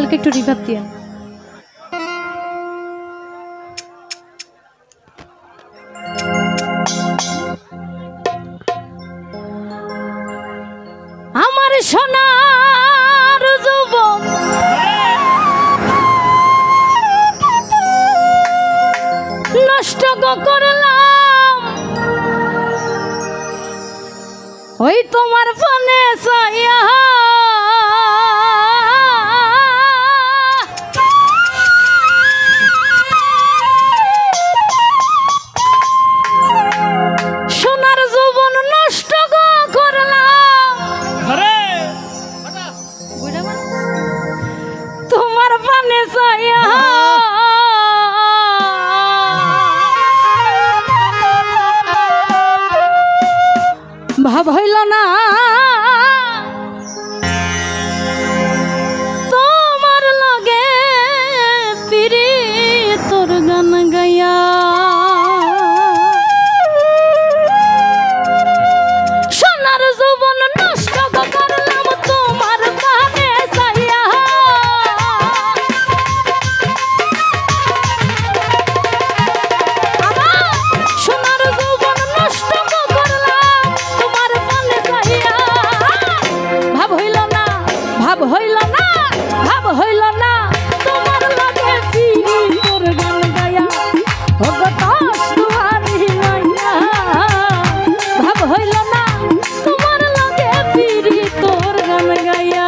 হালকা একটু রিভাব দিয়ে। আমার সোনার যুবক নষ্ট করলাম ওই তোমার ফোনে সাইয়া। সোনার যৌবন নষ্ট করলাম তোমার ফোনে সাইয়া। ভাব হইল না তোমার লগে ফিরি তোর গান গাইয়া। সোনার যৌবন নষ্ট করলাম তোমার পানে যাইয়া। সোনার যৌবন নষ্ট ভাব হইল না ভাব হইল না ভাব হইল না তোমার লগে ফিরি তোর গান গায়া। ভগতাস দুয়ারি লইয়া ভাব হইল না তোমার লগে ফিরি তোর গান গায়া।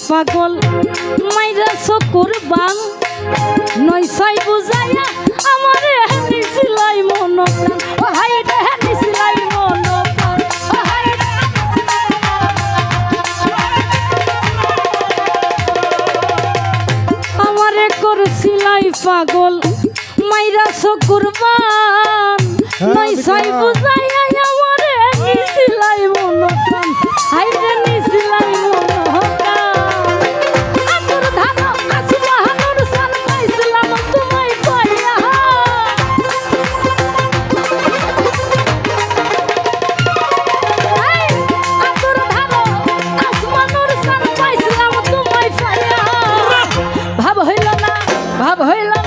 পাগল মাইরা চকুর বান নয় ছয় বুঝাইয়া আমারে নিছিলাই মন প্রাণ ও হাই রে নিছিলাই মন প্রাণ ও হাই রে আমারে করছিলাই পাগল মাইরা চকুর বান নয় ছয় বুঝাইয়া আমারে নিছিলাই মন প্রাণ হাই রে নিছিলাই মন ভাব হইল